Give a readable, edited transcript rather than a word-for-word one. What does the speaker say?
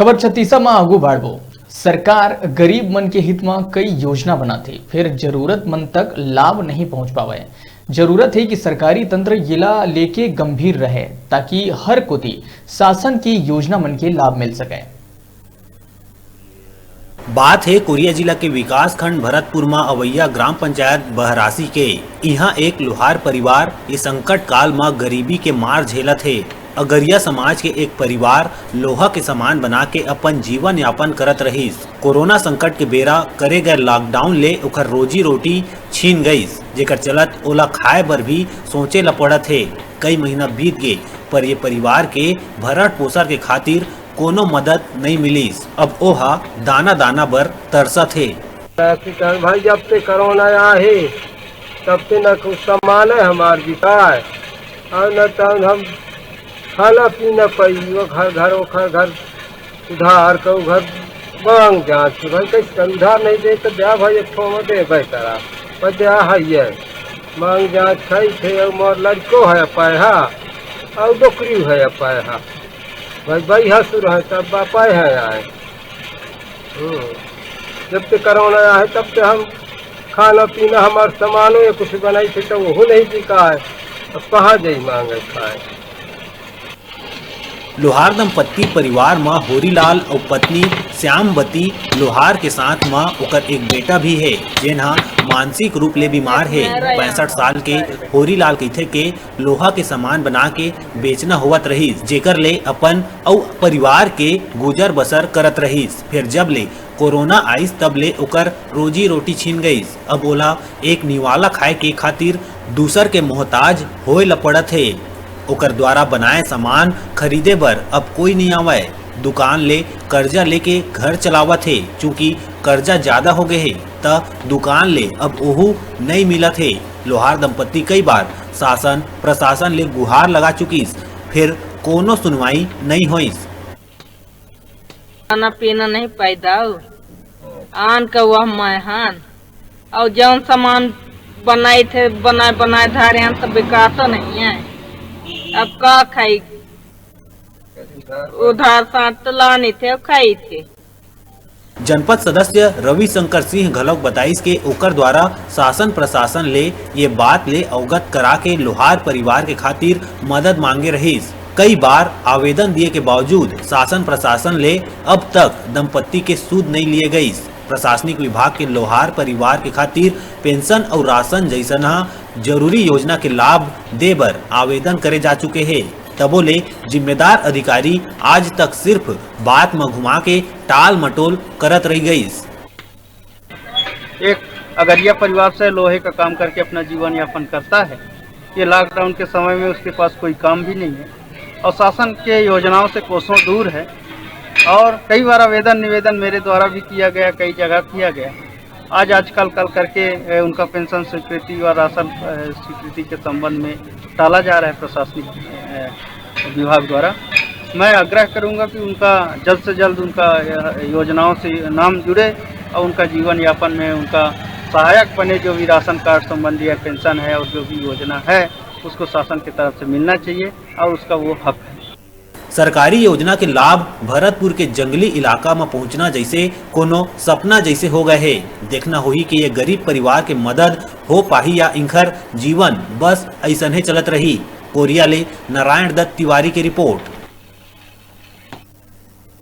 खबर छत्तीसा में आगू बढ़ो। सरकार गरीब मन के हित में कई योजना बनाती, फिर जरूरतमंद तक लाभ नहीं पहुंच पावे। जरूरत है कि सरकारी तंत्र येला लेके गंभीर रहे ताकि हर कोती शासन की योजना मन के लाभ मिल सके। बात है कोरिया जिला के विकास खंड भरतपुर में अवैया ग्राम पंचायत बहरासी के। यहाँ एक लोहार परिवार ये संकट काल में गरीबी के मार झेलत है। अगरिया समाज के एक परिवार लोहा के सामान बना के अपन जीवन यापन करत रहीस। कोरोना संकट के बेरा करे गए लॉकडाउन ले ओकर रोजी रोटी छीन गईस, जेकर चलत ओला खाए बर भी सोचे ला पड़त है। कई महीना बीत गए पर ये परिवार के भरण पोषण के खातिर कोनो मदद नहीं मिलीस। अब ओहा दाना दाना बर तरसत है। भाई जब से कोरोना आया है तब से न कुछ सामान है हमार बिकाए और न तो हम खाना पीना पाइयो घर उधार को घर मांग जांच भाई कैसे उधार नहीं दे तो ब्याह भाई एक में दे बेहतरा पर ब्याह है मांग जांच खाई थे और मोर लड़को है पैहा और डोकरी है पैहा भाई भाई हंसुर है तब बापाए है आए। जब से कोरोना आया है तब से हम खाना पीना हमारे सामानों या कुछ बनाई थे तो वो नहीं बिका है। अब कहाँ जाई मांगे खाए। लोहार दंपत्ति परिवार मां होरीलाल और पत्नी श्यामवती लोहार के साथ मां ओकर एक बेटा भी है जेनहा मानसिक रूप ले बीमार है। 65 साल के होरीलाल कहथे के लोहा के सामान बना के बेचना होवत रहीस, जेकर ले अपन और परिवार के गुजर बसर करत रहीस। फिर जब ले कोरोना आइस तब ले ओकर रोजी रोटी छीन गईस। अब ओला एक निवाला खाए के खातिर दूसर के मोहताज होए ल पड़त है। ओकर द्वारा बनाए सामान खरीदे बर अब कोई नहीं आवे। दुकान ले कर्जा लेके घर चलावत है। चूंकि कर्जा ज्यादा हो गए है त दुकान ले अब ओहू नहीं मिलत है। लोहार दंपत्ति कई बार शासन प्रशासन ले गुहार लगा चुकीस, फिर कोनो सुनवाई नहीं होइस। खाना पीना नहीं पैदा आन का वह मैहान और जौन सामान बनाए थे बनाए धारे हम तो बिकातो नहीं है। अब का खाई उधार साथ तो लाने थे खाई थे। जनपद सदस्य रविशंकर सिंह घलोक बताइस के ओकर द्वारा शासन प्रशासन ले ये बात ले अवगत करा के लोहार परिवार के खातिर मदद मांगे रहीस। कई बार आवेदन दिए के बावजूद शासन प्रशासन ले अब तक दंपत्ति के सूद नहीं लिए गईस। प्रशासनिक विभाग के लोहार परिवार के खातिर पेंशन और राशन जैसा जरूरी योजना के लाभ दे बर आवेदन करे जा चुके हैं। तबो ले जिम्मेदार अधिकारी आज तक सिर्फ बात में घुमा के टाल मटोल करत रह गईस। एक अगरिया परिवार से लोहे का काम करके अपना जीवन यापन करता है। ये लॉकडाउन के समय में उसके पास कोई काम भी नहीं है और शासन के योजनाओं से कोसों दूर है। और कई बार आवेदन निवेदन मेरे द्वारा भी किया गया, कई जगह किया गया। आजकल कल करके उनका पेंशन स्वीकृति और राशन स्वीकृति के संबंध में टाला जा रहा है प्रशासनिक विभाग द्वारा। मैं आग्रह करूंगा कि उनका जल्द से जल्द उनका योजनाओं से नाम जुड़े और उनका जीवन यापन में उनका सहायक बने। जो भी राशन कार्ड संबंधी या पेंशन है और जो भी योजना है उसको शासन की तरफ से मिलना चाहिए और उसका वो हक है। सरकारी योजना के लाभ भरतपुर के जंगली इलाका में पहुंचना जैसे कोनो सपना जैसे हो गए है। देखना होई कि ये गरीब परिवार के मदद हो पाही या इनकर जीवन बस ऐसा ही चलत रही। कोरिया ले नारायण दत्त तिवारी की रिपोर्ट।